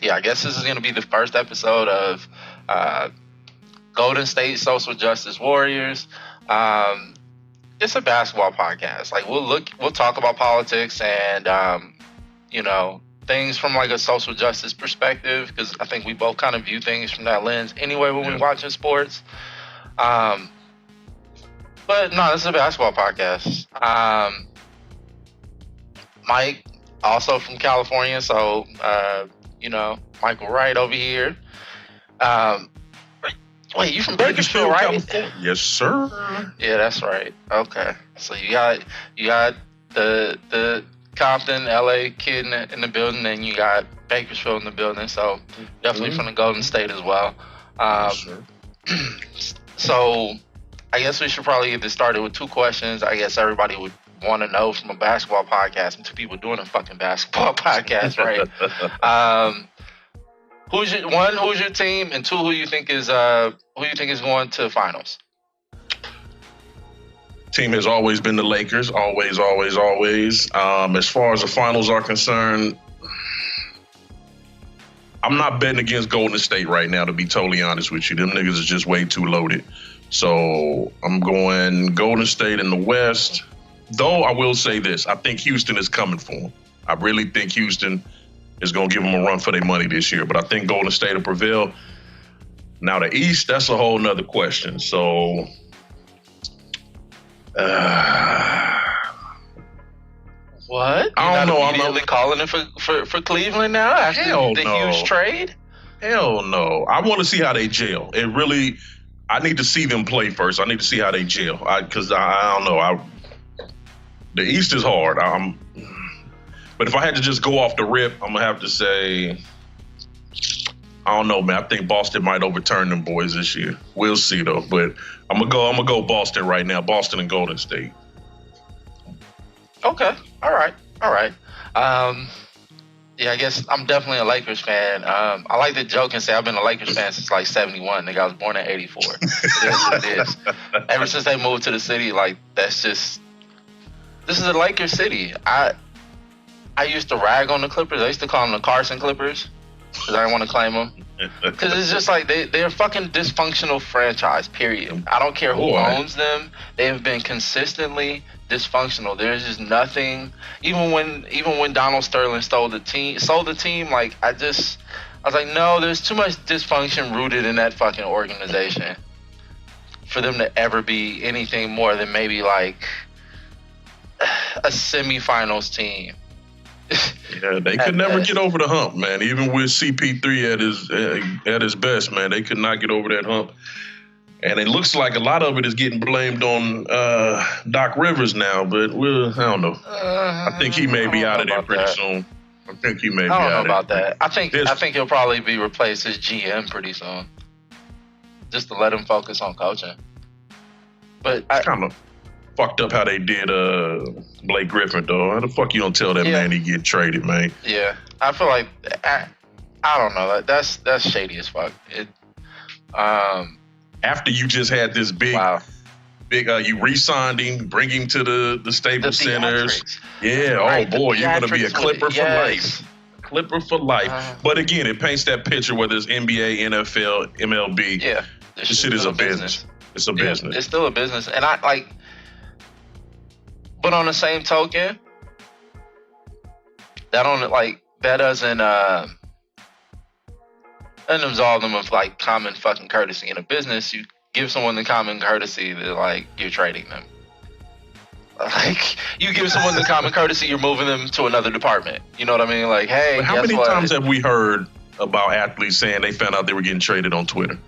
yeah, I guess this is going to be the first episode of Golden State Social Justice Warriors. It's a basketball podcast. Like we'll talk about politics and things from like a social justice perspective, because I think we both kind of view things from that lens anyway when we're watching sports. But no, this is a basketball podcast. Mike, also from California, so Michael Wright over here. Wait, you from Bakersfield, right? California. Yes, sir. Yeah, that's right. Okay, so you got the Compton, LA kid in the building, and you got Bakersfield in the building. So definitely from the Golden State as well. Yes, sir. So I guess we should probably get this started with two questions. I guess everybody would want to know from a basketball podcast, and two people doing a fucking basketball podcast, right? Who's your team, and two, who you think is going to the finals? Team has always been the Lakers, always. As far as the finals are concerned, I'm not betting against Golden State right now, to be totally honest with you. Them niggas is just way too loaded. So I'm going Golden State in the West. Though I will say this, I think Houston is coming for them. I really think Houston is going to give them a run for their money this year. But I think Golden State will prevail. Now the East, that's a whole nother question. So what? I don't know. I'm immediately calling it for Cleveland now after the huge trade? Hell no. I want to see how they gel. I need to see them play first. I need to see how they gel. Because I don't know. The East is hard. But if I had to just go off the rip, I'm going to have to say, I don't know, man. I think Boston might overturn them boys this year. We'll see, though. But I'm going to go Boston right now. Boston and Golden State. Okay. All right. Yeah, I guess I'm definitely a Lakers fan. I like to joke and say I've been a Lakers fan since like 71. Nigga, I was born in 84. It is what it is. Ever since they moved to the city, like, this is a Lakers city. I used to rag on the Clippers. I used to call them the Carson Clippers because I didn't want to claim them. Because it's just like they're a fucking dysfunctional franchise, period. I don't care who owns them. They have been consistently dysfunctional. There's just nothing. Even when Donald Sterling sold the team, like I was like, no, there's too much dysfunction rooted in that fucking organization for them to ever be anything more than maybe like a semifinals team. Yeah, they could never get over the hump, man. Even with CP3 at his best, man, they could not get over that hump. And it looks like a lot of it is getting blamed on Doc Rivers now, but I don't know. I think he may be out of there pretty soon. I think he may be out of there. I don't know about that. I think he'll probably be replaced as GM pretty soon, just to let him focus on coaching. But it's kind of fucked up how they did Blake Griffin, though. How the fuck you don't tell that man he get traded, man? Yeah, I feel like I don't know. That's shady as fuck. After you just had this big, you re-signed him, bring him to the Staples Centers. Yeah, right, oh boy, you're going to be a Clipper for life. Clipper for life. But again, it paints that picture, whether it's NBA, NFL, MLB. Yeah. This shit is a business. It's a business. It's still a business. And but on the same token, that doesn't absolve them of like common fucking courtesy. In a business, you give someone the common courtesy that like you're trading them. Like you give someone the common courtesy, you're moving them to another department. You know what I mean? Like, hey, how many times have we heard about athletes saying they found out they were getting traded on Twitter?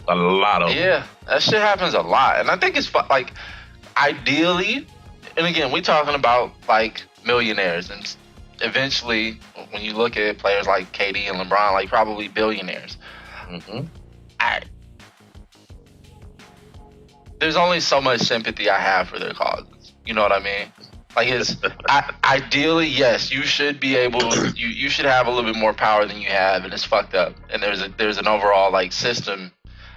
A lot of them. Yeah, that shit happens a lot, and I think it's like ideally. And again, we're talking about like millionaires, and eventually, when you look at players like KD and LeBron, like probably billionaires. Mm-hmm. There's only so much sympathy I have for their causes. You know what I mean? Like, ideally, yes, you should be able. You should have a little bit more power than you have, and it's fucked up. And there's an overall like system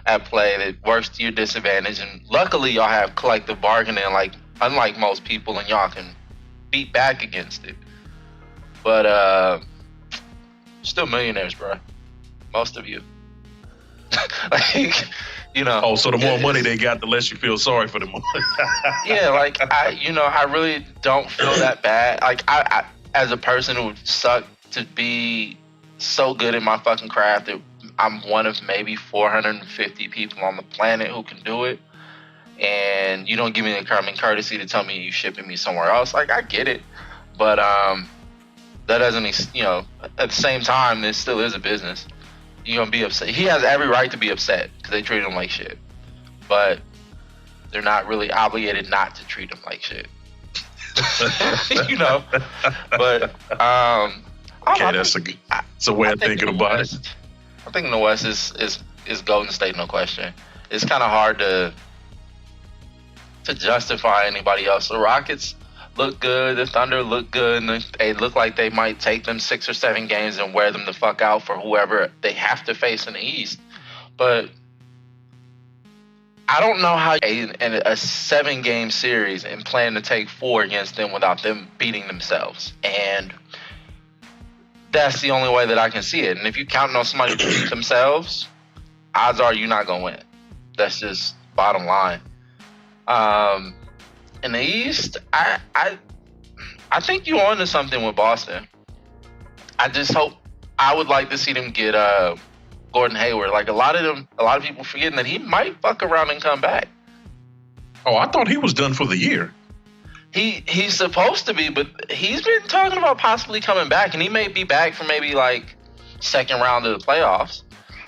at play that works to your disadvantage. And luckily, y'all have collective bargaining, like. Unlike most people, and y'all can beat back against it. But still millionaires, bro. Most of you. Like, you know. Oh, so the more money they got, the less you feel sorry for them. Yeah, like I really don't feel that bad. Like I as a person who would suck to be so good in my fucking craft that I'm one of maybe 450 people on the planet who can do it. And you don't give me the common courtesy to tell me you shipping me somewhere else. Like, I get it. But that doesn't, at the same time, this still is a business. You're going to be upset. He has every right to be upset because they treat him like shit. But they're not really obligated not to treat him like shit. But okay, that's a way of thinking about it. I think in the West is Golden State, no question. It's kind of hard to justify anybody else. The Rockets look good, the Thunder look good, and they look like they might take them 6 or 7 games and wear them the fuck out for whoever they have to face in the East. But I don't know how in a 7-game series and plan to take 4 against them without them beating themselves. And that's the only way that I can see it. And if you counting on somebody to beat themselves, odds are you're not gonna win. That's just bottom line. In the East, I think you're onto something with Boston. I just hope, I would like to see them get Gordon Hayward. Like a lot of people forgetting that he might fuck around and come back. Oh, I thought he was done for the year. He's supposed to be, but he's been talking about possibly coming back, and he may be back for maybe like second round of the playoffs.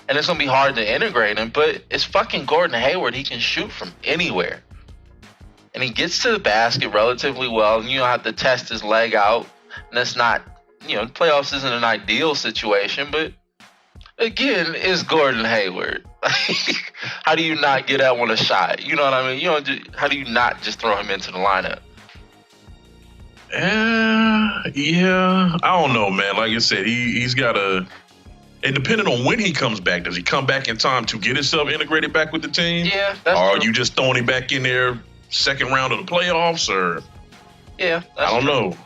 And it's gonna be hard to integrate him, but it's fucking Gordon Hayward. He can shoot from anywhere. And he gets to the basket relatively well, and you don't have to test his leg out. And that's not, playoffs isn't an ideal situation, but again, it's Gordon Hayward. How do you not get that one a shot? You know what I mean? How do you not just throw him into the lineup? Yeah, I don't know, man. Like I said, he's got to. And depending on when he comes back, does he come back in time to get himself integrated back with the team? Yeah, that's or true. Are you just throwing him back in there second round of the playoffs, or yeah, I don't know.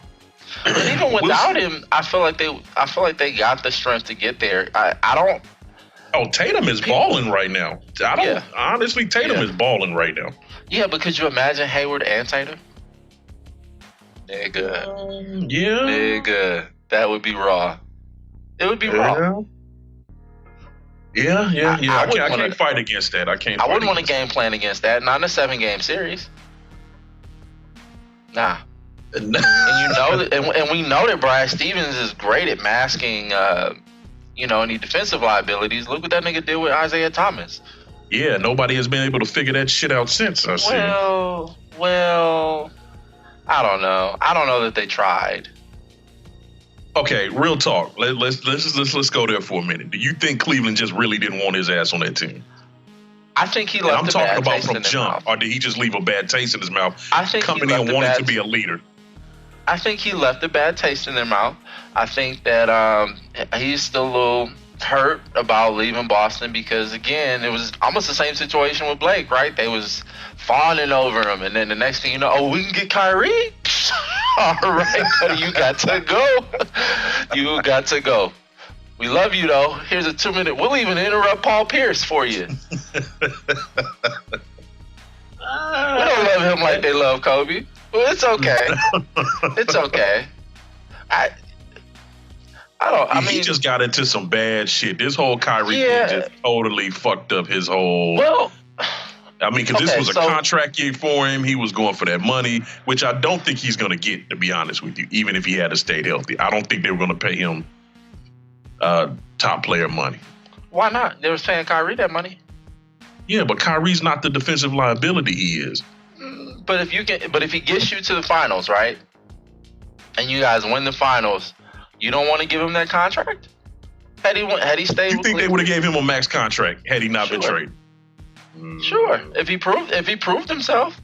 But even without him, I feel like they got the strength to get there. I don't. Oh, Tatum is balling right now. Honestly, Tatum is balling right now. Yeah, but could you imagine Hayward and Tatum? Nigga. Yeah. Nigga, that would be raw. It would be raw. Yeah. I can't fight against that. I wouldn't want a game plan against that. Not in a 7-game series. Nah. And and we know that Brad Stevens is great at masking, any defensive liabilities. Look what that nigga did with Isaiah Thomas. Yeah, nobody has been able to figure that shit out since. Well, I don't know. I don't know that they tried. Okay, real talk. Let's go there for a minute. Do you think Cleveland just really didn't want his ass on that team? I think he left. I'm talking about from jump, or did he just leave a bad taste in his mouth? I think coming in wanting to be a leader. I think he left a bad taste in their mouth. I think that he's still a little hurt about leaving Boston because, again, it was almost the same situation with Blake, right? They was fawning over him, and then the next thing you know, we can get Kyrie? All right, buddy, you got to go. You got to go. We love you, though. Here's a 2-minute. We'll even interrupt Paul Pierce for you. We don't love him like they love Kobe. Well, it's okay. It's okay. He just got into some bad shit. This whole Kyrie thing just totally fucked up his whole. Well, because this was a contract year for him. He was going for that money, which I don't think he's going to get, to be honest with you, even if he had to stay healthy. I don't think they were going to pay him top player money. Why not? They were paying Kyrie that money. Yeah, but Kyrie's not the defensive liability he is. But if he gets you to the finals, right? And you guys win the finals, you don't want to give him that contract? Had he stayed? You think they would have gave him a max contract had he not been traded? Sure. If he proved himself.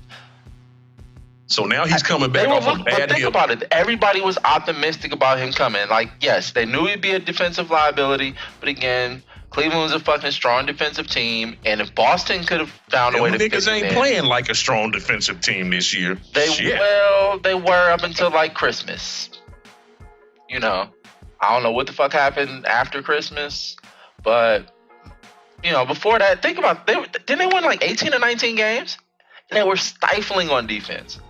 So now he's coming back off a bad hip. But think about it. Everybody was optimistic about him coming. Like, yes, they knew he'd be a defensive liability, but again, Cleveland was a fucking strong defensive team, and if Boston could have found a way to fix it, niggas ain't playing like a strong defensive team this year. They were up until like Christmas. I don't know what the fuck happened after Christmas, But before that, think about didn't they win like 18 or 19 games? And they were stifling on defense.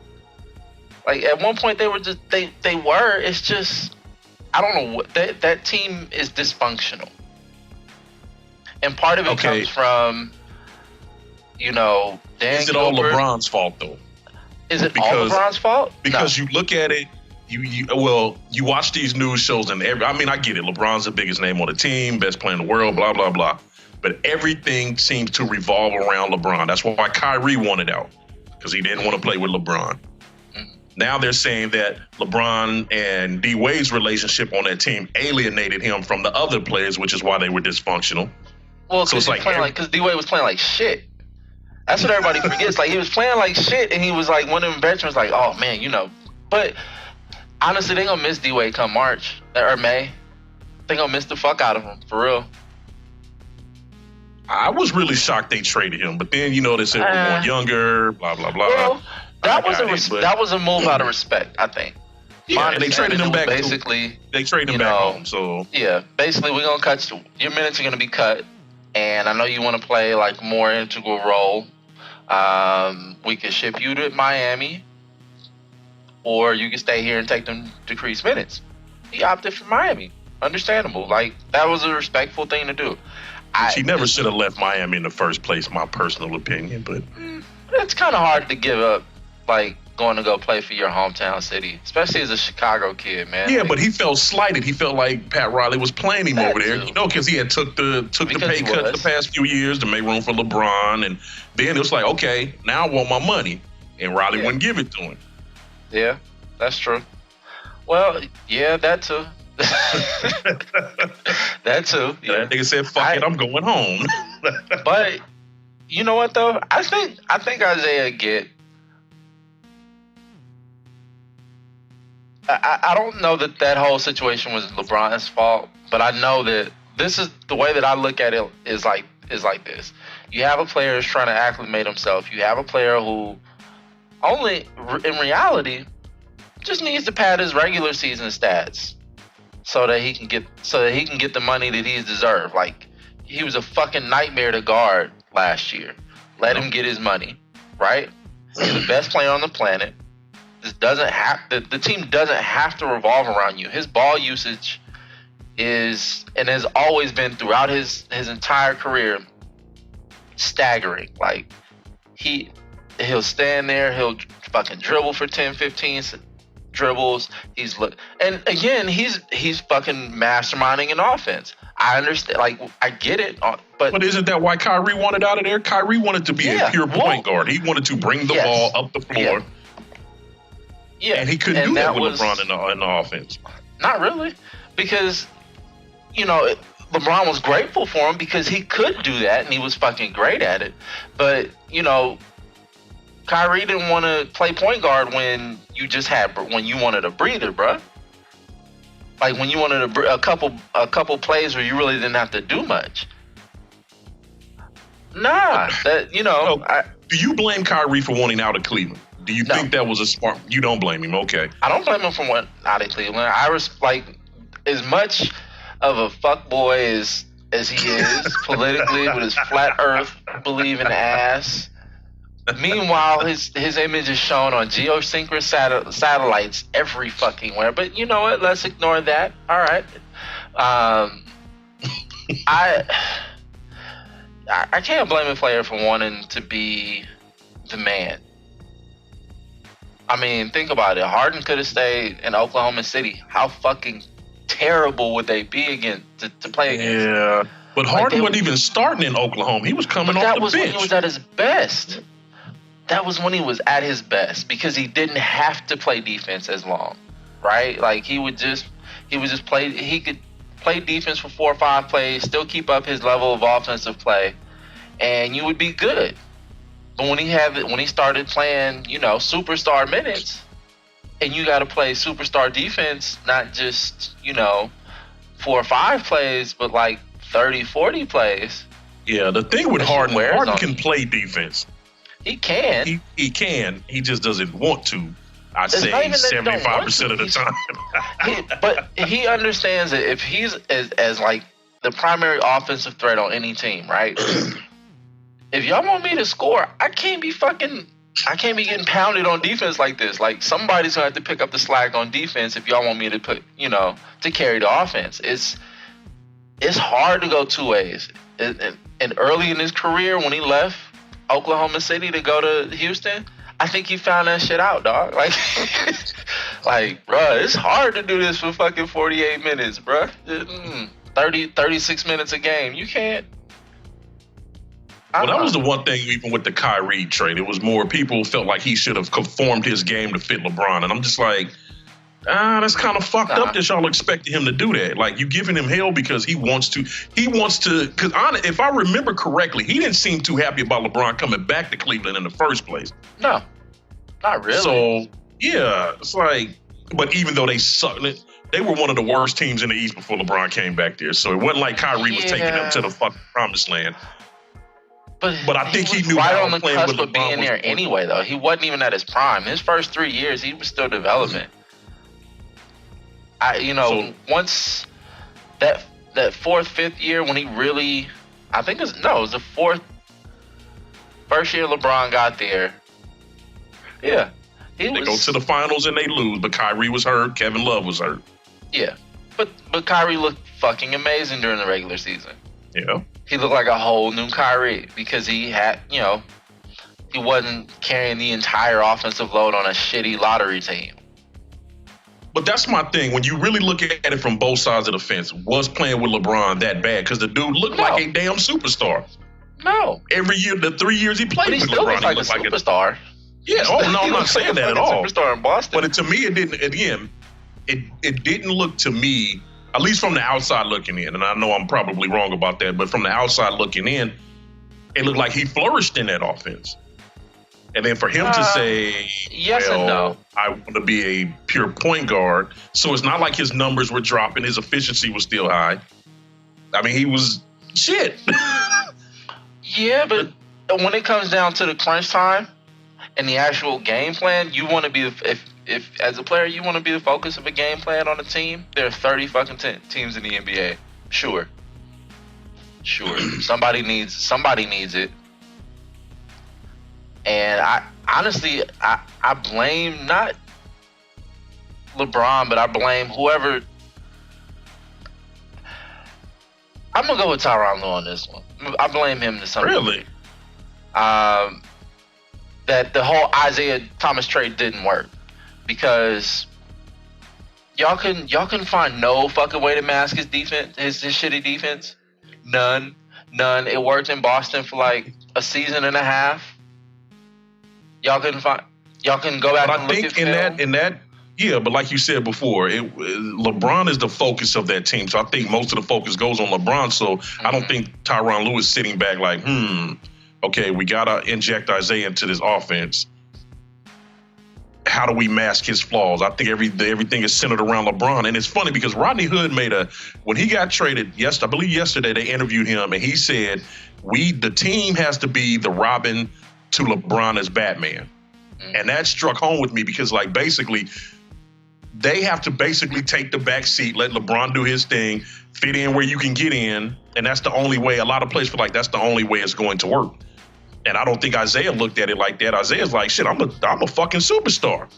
Like at one point they were just they were. It's just I don't know what that team is dysfunctional, and part of it comes from Dan. Is it all Gilbert. LeBron's fault though? Is it all LeBron's fault? Because you look at it, you watch these news shows and I get it. LeBron's the biggest name on the team, best player in the world, blah blah blah. But everything seems to revolve around LeBron. That's why Kyrie wanted out, because he didn't want to play with LeBron. Now they're saying that LeBron and D Wade's relationship on that team alienated him from the other players, which is why they were dysfunctional. Well, so it's because D Wade was playing like shit. That's what everybody forgets. Like he was playing like shit, and he was like one of them veterans. Like, oh man, But honestly, they gonna miss D Wade come March or May. They gonna miss the fuck out of him for real. I was really shocked they traded him, but then they said we're going younger, blah blah blah. Well, that was a move out of respect, I think. Yeah, and they traded him back. Basically, they traded him back home. So yeah, basically we're gonna cut your minutes are gonna be cut, and I know you want to play like more integral role. We can ship you to Miami, or you can stay here and take them decreased minutes. He opted for Miami. Understandable. Like that was a respectful thing to do. He never should have left Miami in the first place, my personal opinion. But it's kind of hard to give up, like going to go play for your hometown city, especially as a Chicago kid, man. Yeah, but he felt slighted. He felt like Pat Riley was playing him over there, because he had took the pay cut the past few years to make room for LeBron, and then it was like, okay, now I want my money, and Riley wouldn't give it to him. Yeah, that's true. Well, yeah, that too. That too. Yeah. That nigga said, "Fuck it, I'm going home." But you know what though? I think Isaiah get. I don't know that whole situation was LeBron's fault, but I know that this is the way that I look at it is like this. You have a player who's trying to acclimate himself. You have a player who only in reality just needs to pad his regular season stats so that he can get the money that he's deserved. Like he was a fucking nightmare to guard last year. Let him get his money, right? He's the best player on the planet. The team doesn't have to revolve around you. His ball usage is and has always been throughout his entire career staggering. Like he'll stand there, he'll fucking dribble for 10, 15 dribbles. And again, he's fucking masterminding an offense. I understand, like I get it, but isn't that why Kyrie wanted out of there? Kyrie wanted to be a pure point guard. He wanted to bring the ball up the floor. Yeah, and he couldn't do that with LeBron in the offense. Not really, because LeBron was grateful for him because he could do that and he was fucking great at it. But Kyrie didn't want to play point guard when you wanted a breather, bruh. Like when you wanted a couple plays where you really didn't have to do much. Nah, do you blame Kyrie for wanting out of Cleveland? Do you think that was a smart? You don't blame him, okay? I don't blame him for wanting out of Cleveland. As much of a fuckboy as he is politically with his flat Earth believing ass. Meanwhile, his image is shown on geosynchronous satellites every fucking where. But you know what? Let's ignore that. All right. I can't blame a player for wanting to be the man. I mean, think about it. Harden could have stayed in Oklahoma City. How fucking terrible would they be to play against? Yeah, but Harden wasn't even starting in Oklahoma. He was coming off the bench. That was when he was at his best. That was when he was at his best because he didn't have to play defense as long, right? Like he could play defense for 4 or 5 plays, still keep up his level of offensive play, and you would be good. But when he started playing, superstar minutes, and you got to play superstar defense, not just 4 or 5 plays, but like 30, 40 plays. Yeah, the thing with Harden can play defense. He can. He can. He just doesn't want to. I'd say 75% of the time. But he understands that if he's as like the primary offensive threat on any team, right? If y'all want me to score, I can't be getting pounded on defense like this. Like, somebody's gonna have to pick up the slack on defense if y'all want me to to carry the offense. It's hard to go two ways. And early in his career, when he left Oklahoma City to go to Houston, I think he found that shit out, dog. Like, bruh, it's hard to do this for fucking 48 minutes, bruh. 36 minutes a game. You can't. Well, that was the one thing, even with the Kyrie trade. It was more people felt like he should have conformed his game to fit LeBron. And I'm just like, that's kind of fucked up that y'all expected him to do that. Like, you giving him hell because he wants to, because if I remember correctly, he didn't seem too happy about LeBron coming back to Cleveland in the first place. No, not really. So, yeah, it's like, but even though they sucked, they were one of the worst teams in the East before LeBron came back there. So it wasn't like Kyrie was taking them to the fucking promised land. But I think he knew right how on the cusp of being there anyway, though. He wasn't even at his prime. His first 3 years, he was still developing. Once that fourth, fifth year when he really, it was the first year LeBron got there. Yeah. They go to the finals and they lose, but Kyrie was hurt. Kevin Love was hurt. Yeah. But Kyrie looked fucking amazing during the regular season. Yeah. He looked like a whole new Kyrie because he had, he wasn't carrying the entire offensive load on a shitty lottery team. But that's my thing. When you really look at it from both sides of the fence, was playing with LeBron that bad? Because the dude looked like a damn superstar. No. Every year, the 3 years he played with LeBron, he looked like a superstar. Yeah. Oh no, I'm not saying that at all. Superstar in Boston. But to me, it didn't. Again, it didn't look to me, at least from the outside looking in, and I know I'm probably wrong about that, but from the outside looking in, it looked like he flourished in that offense. And then for him to say, yes and no. I want to be a pure point guard, so it's not like his numbers were dropping, his efficiency was still high. I mean, he was shit. Yeah, but when it comes down to the crunch time and the actual game plan, you want to be, if as a player, you want to be the focus of a game plan on a team, there are 30 fucking teams in the NBA. Sure. Somebody needs it. And I honestly blame not LeBron, but I blame whoever. I'm gonna go with Tyronn Lue on this one. I blame him to some Really? That the whole Isaiah Thomas trade didn't work because y'all couldn't find no fucking way to mask his defense, his shitty defense. None. It worked in Boston for like a season and a half. Y'all couldn't go back and look at film. in that, yeah, but like you said before, LeBron is the focus of that team. So I think most of the focus goes on LeBron. So I don't think Tyronn Lue is sitting back like, okay, we gotta inject Isaiah into this offense. How do we mask his flaws? I think everything is centered around LeBron. And it's funny because Rodney Hood when he got traded, I believe yesterday they interviewed him and he said, the team has to be the Robin to LeBron as Batman. And that struck home with me because basically they have to basically take the back seat, let LeBron do his thing, fit in where you can get in. And that's the only way. A lot of players feel like that's the only way it's going to work. And I don't think Isaiah looked at it like that. Isaiah's like, shit, I'm a fucking superstar.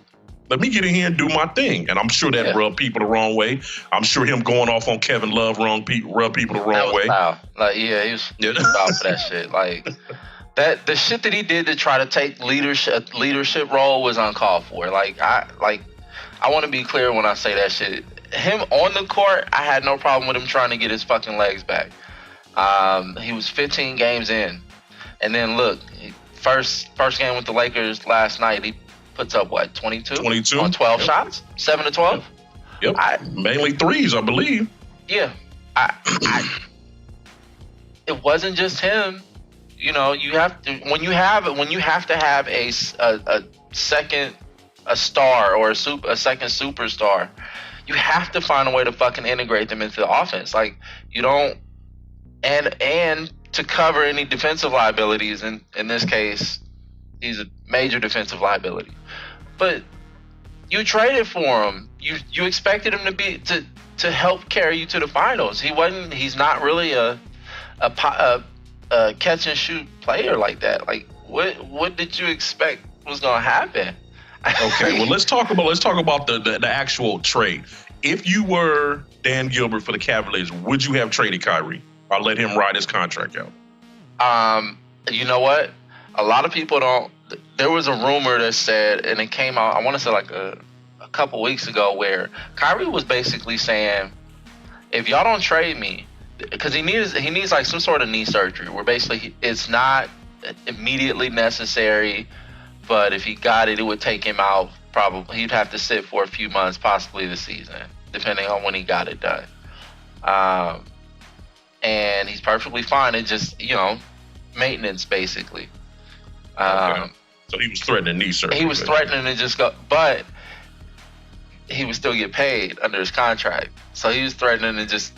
Let me get in here and do my thing. And I'm sure that rubbed people the wrong way. I'm sure him going off on Kevin Love rubbed people the wrong way. Foul. He was foul for that shit. That the shit that he did to try to take leadership role was uncalled for. I want to be clear when I say that shit. Him on the court, I had no problem with him trying to get his fucking legs back. He was 15 games in. And then look, first game with the Lakers last night, he puts up 22 on 12 shots, 7 to 12. Yep, mainly threes, I believe. Yeah, it wasn't just him. You have to when you have to have a second star or a second superstar, you have to find a way to fucking integrate them into the offense. You don't and to cover any defensive liabilities. In this case, he's a major defensive liability. But you traded for him. You expected him to help carry you to the finals. He's not really a catch and shoot player like that. Like, what did you expect was gonna happen? Okay, well let's talk about the actual trade. If you were Dan Gilbert for the Cavaliers, would you have traded Kyrie or let him ride his contract out? You know what? A lot of people don't. There was a rumor that said, and it came out, I want to say like a couple weeks ago, where Kyrie was basically saying, if y'all don't trade me, because he needs like some sort of knee surgery where basically it's not immediately necessary, but if he got it, it would take him out. Probably he'd have to sit for a few months, possibly the season, depending on when he got it done. And he's perfectly fine. It's just, maintenance basically. Okay. So he was threatening knee surgery. He was threatening to just go, but he would still get paid under his contract. So he was threatening to just,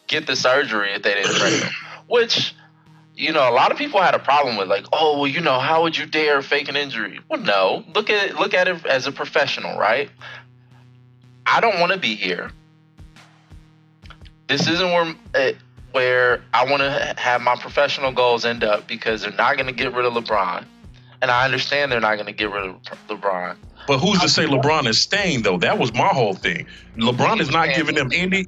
get the surgery if they didn't trade him. Which, a lot of people had a problem with, like, oh, well, how would you dare fake an injury? Well, no. Look at it as a professional, right? I don't want to be here. This isn't where I want to have my professional goals end up, because they're not going to get rid of LeBron. And I understand they're not going to get rid of LeBron. But who's to say LeBron is staying, though? That was my whole thing. LeBron is not giving them any.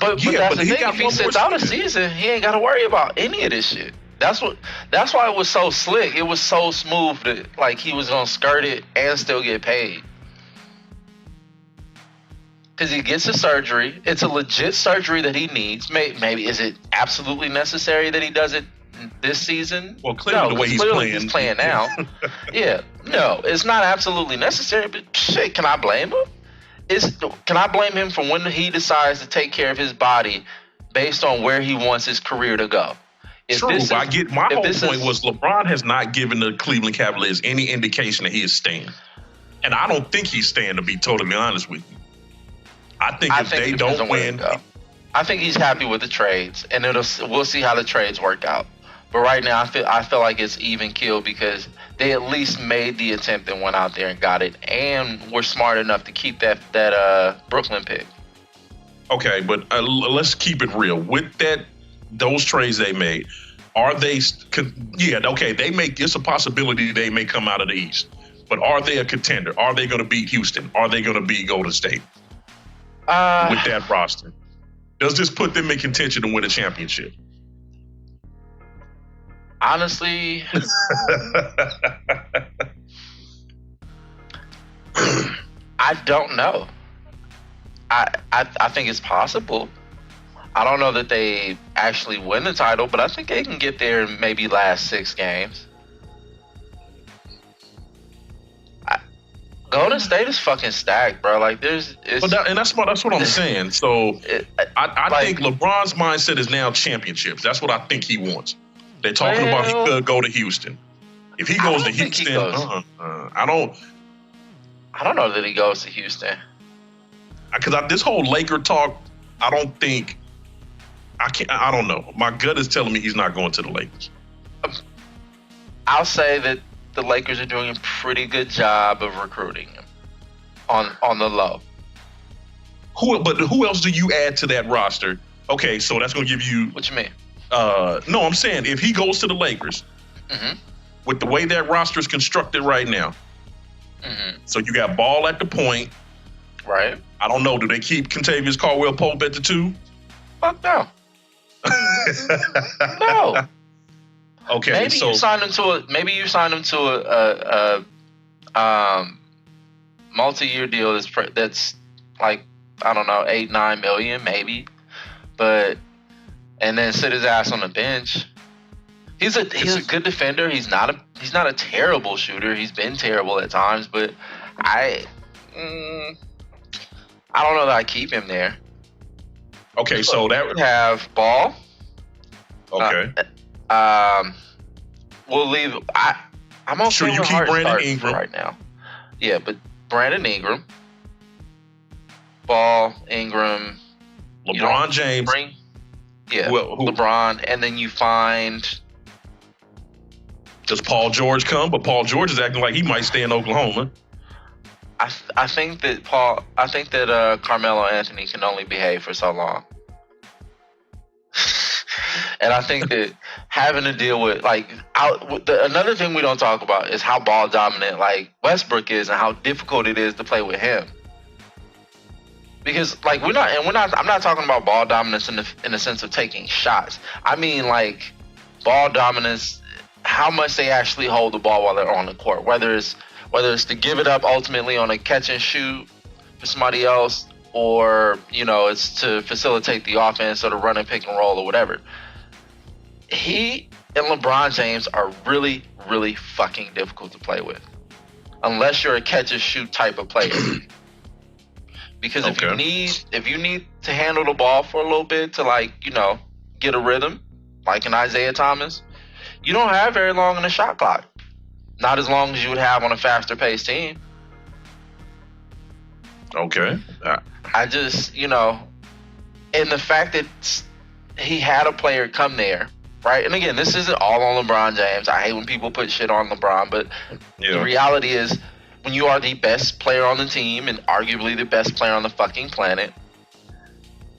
But that's the thing. If he sits out a season, he ain't got to worry about any of this shit. That's why it was so slick. It was so smooth that, like, he was going to skirt it and still get paid. Because he gets a surgery. It's a legit surgery that he needs. Maybe is it absolutely necessary that he does it this season? Well, clearly the way he's playing now. Yeah. No, it's not absolutely necessary. But shit, can I blame him? Can I blame him for when he decides to take care of his body based on where he wants his career to go? True. I get my whole point was LeBron has not given the Cleveland Cavaliers any indication that he is staying. And I don't think he's staying, to be totally honest with you. I think if they don't win, I think he's happy with the trades, and we'll see how the trades work out. But right now, I feel like it's even killed because they at least made the attempt and went out there and got it, and were smart enough to keep that Brooklyn pick. Okay, but let's keep it real. With those trades they made, are they? Yeah, okay. It's a possibility they may come out of the East, but are they a contender? Are they going to beat Houston? Are they going to beat Golden State? With that roster, does this put them in contention to win a championship? Honestly, I don't know. I think it's possible. I don't know that they actually win the title, but I think they can get there in maybe last 6 games. Golden State is fucking stacked, bro. Like, and that's what I'm saying. So I think LeBron's mindset is now championships. That's what I think he wants. They're talking about he could go to Houston. If he goes to Houston, I don't know that he goes to Houston. Because this whole Laker talk, I don't know. My gut is telling me he's not going to the Lakers. I'll say that the Lakers are doing a pretty good job of recruiting him on the low. Who else do you add to that roster? Okay, so that's going to give you. What you mean? No, I'm saying if he goes to the Lakers, with the way that roster is constructed right now, so you got Ball at the point, right? I don't know. Do they keep Kentavious Caldwell-Pope at the 2? Fuck no. No. Okay, maybe you signed him to a multi-year deal that's like, I don't know, 8-9 million maybe, and then sit his ass on the bench. He's a good defender. He's not a terrible shooter. He's been terrible at times, but I don't know that I keep him there. Okay, so that would have Ball. Okay. We'll leave. I'm okay. Sure, you keep Brandon Ingram right now. Yeah, but Brandon Ingram, Ball, Ingram, LeBron James. LeBron, and then you find. Does Paul George come? But Paul George is acting like he might stay in Oklahoma. I think that Carmelo Anthony can only behave for so long. And I think that having to deal with another thing we don't talk about is how ball dominant like Westbrook is and how difficult it is to play with him. Because I'm not talking about ball dominance in the sense of taking shots. I mean like ball dominance, how much they actually hold the ball while they're on the court. Whether it's to give it up ultimately on a catch and shoot for somebody else, or it's to facilitate the offense or to run and pick and roll or whatever. He and LeBron James are really, really fucking difficult to play with, unless you're a catch and shoot type of player. Because if you need to handle the ball for a little bit to get a rhythm, like an Isaiah Thomas, you don't have very long in the shot clock. Not as long as you would have on a faster paced team. Okay. I just, and the fact that he had a player come there, right? And again, this isn't all on LeBron James. I hate when people put shit on LeBron, but the reality is when you are the best player on the team and arguably the best player on the fucking planet,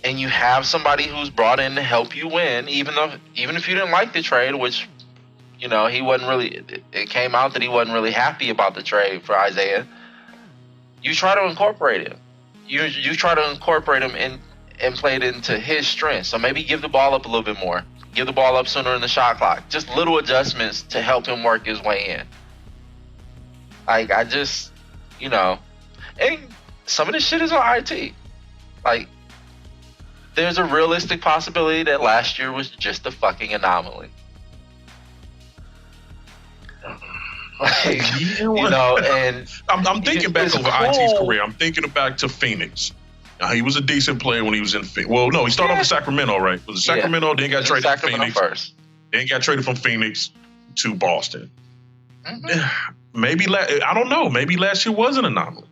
and you have somebody who's brought in to help you win, even if you didn't like the trade, which, he wasn't really, it came out that he wasn't really happy about the trade for Isaiah, you try to incorporate him. You try to incorporate him and play it into his strengths. So maybe give the ball up a little bit more. Give the ball up sooner in the shot clock. Just little adjustments to help him work his way in. Like, I just, and some of this shit is on IT. Like, there's a realistic possibility that last year was just a fucking anomaly. And I'm thinking back over IT's career. I'm thinking back to Phoenix. He was a decent player when he was in Phoenix. Well, no, he started off in Sacramento, right? Was it Sacramento? Then got traded to Phoenix first. Then got traded from Phoenix to Boston. Mm-hmm. Maybe I don't know. Maybe last year was an anomaly.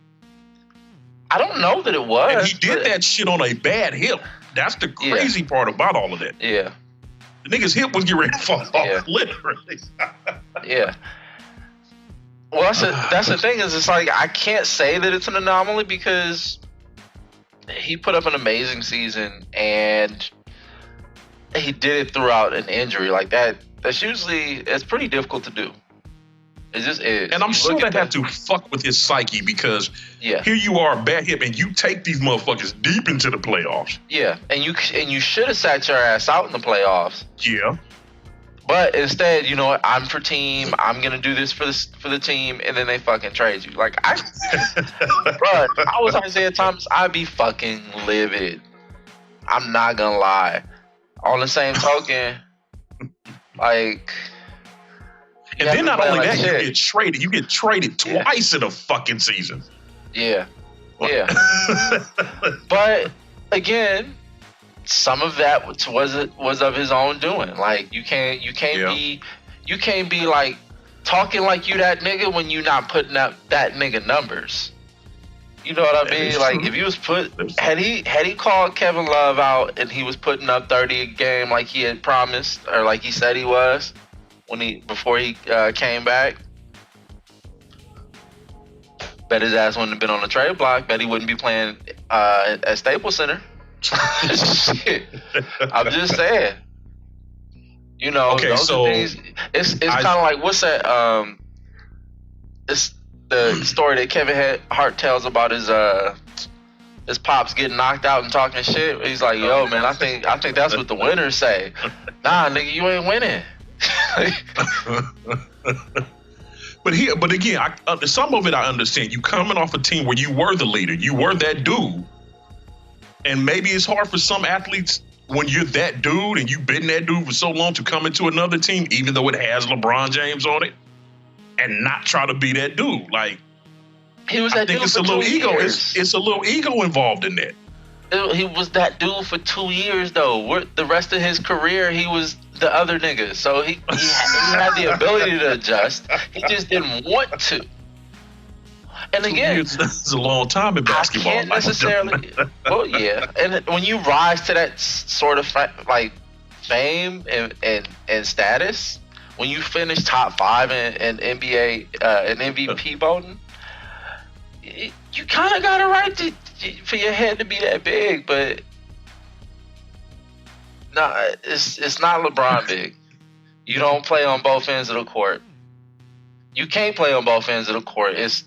I don't know that it was. And he did that shit on a bad hip. That's the crazy part about all of that. Yeah. The nigga's hip was getting ready to fall off, literally. Yeah. Well, that's the thing is, it's like I can't say that it's an anomaly because he put up an amazing season and he did it throughout an injury like that. It's pretty difficult to do. It's just is. And I'm sure that had to fuck with his psyche because here you are, bad hip, and you take these motherfuckers deep into the playoffs. Yeah, and you should have sat your ass out in the playoffs. Yeah. But instead, you know what? I'm for team. I'm gonna do this for the team, and then they fucking trade you. Like bro, if I was Isaiah Thomas, I'd be fucking livid. I'm not gonna lie. On the same token, like. And then not only that, you get traded twice in a fucking season. Yeah. Yeah. But again, some of that was of his own doing. Like you can't be like talking like you that nigga when you not putting up that nigga numbers. You know what I mean? Like if he was had he called Kevin Love out and he was putting up 30 a game like he had promised or like he said he was before he came back, bet his ass wouldn't have been on the trade block. Bet he wouldn't be playing at Staples Center. Shit. I'm just saying. You know, okay, those are things. It's kind of like what's that? It's the story that Kevin Hart tells about his pops getting knocked out and talking shit. He's like, "Yo, man, I think that's what the winners say." Nah, nigga, you ain't winning. But again, some of it I understand. You coming off a team where you were the leader, you were that dude, and maybe it's hard for some athletes when you're that dude and you've been that dude for so long to come into another team, even though it has LeBron James on it, and not try to be that dude. Like he was that dude for 2 years. It's a little ego involved in that. He was that dude for 2 years though. The rest of his career, he was the other nigga. So he had the ability to adjust. He just didn't want to. And again, that's a long time in basketball. I can't necessarily. Well, yeah. And when you rise to that sort of like fame and status, when you finish top 5 in NBA and MVP voting, you kind of got a right for your head to be that big, but no, it's not LeBron big. You don't play on both ends of the court. You can't play on both ends of the court. It's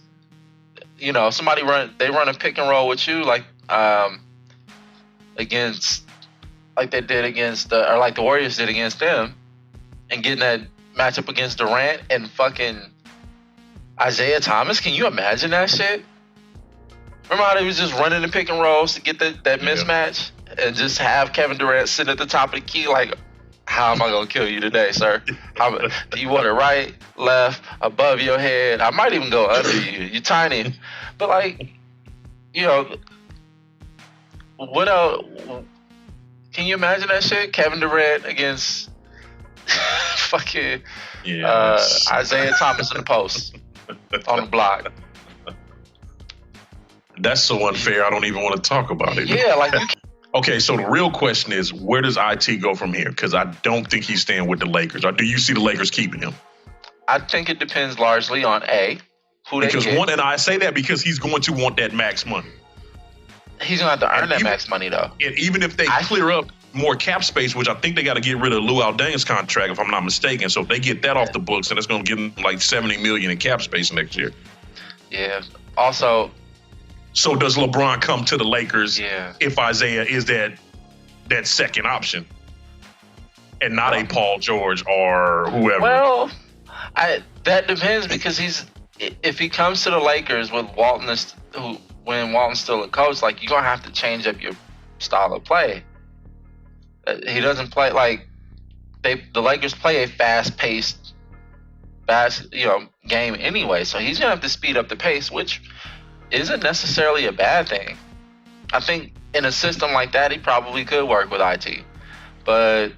somebody run a pick and roll with you like against like they did against or like the Warriors did against them, and getting that matchup against Durant and fucking Isaiah Thomas. Can you imagine that shit? Remember how they was just running the pick and rolls to get that mismatch and just have Kevin Durant sitting at the top of the key like, how am I gonna kill you today, sir? Do you want it right, left, above your head? I might even go under you. You're tiny, but like, what else? Can you imagine that shit? Kevin Durant against fucking Isaiah Thomas in the post on the block. That's so unfair. I don't even want to talk about it. Yeah, like you. Okay, so the real question is, where does IT go from here? Because I don't think he's staying with the Lakers. Or do you see the Lakers keeping him? I think it depends largely on who they get. And I say that because he's going to want that max money. He's going to have to earn that max money, though. And even if they clear up more cap space, which I think they got to get rid of Lou Aldain's contract, if I'm not mistaken. So if they get that off the books, then it's going to give them like $70 million in cap space next year. Yeah. Also. So does LeBron come to the Lakers if Isaiah is that second option and not a Paul George or whoever? Well, that depends because if he comes to the Lakers with when Walton's still a coach, like you're gonna have to change up your style of play. He doesn't play like the Lakers play a fast-paced, game anyway, so he's gonna have to speed up the pace, which isn't necessarily a bad thing. I think in a system like that, he probably could work with IT, but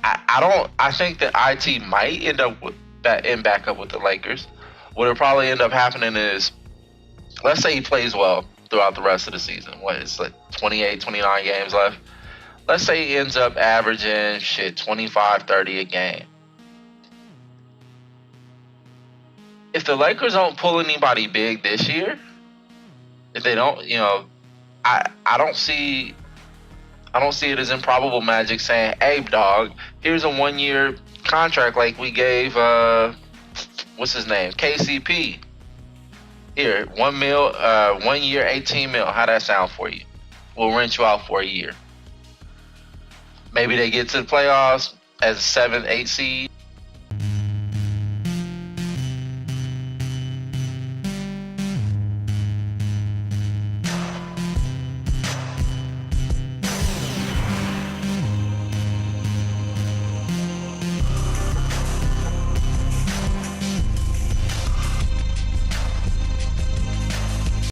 I think that IT might end up back up with the Lakers. What'll probably end up happening is, let's say he plays well throughout the rest of the season. It's like 28, 29 games left. Let's say he ends up averaging 25, 30 a game. If the Lakers don't pull anybody big this year, if they don't, I don't see it as improbable Magic saying, "Hey, dog, here's a 1-year contract like we gave what's his name, KCP. Here, 1 year, 18 mil. How that sound for you? We'll rent you out for a year. Maybe they get to the playoffs as a 7, 8 seed.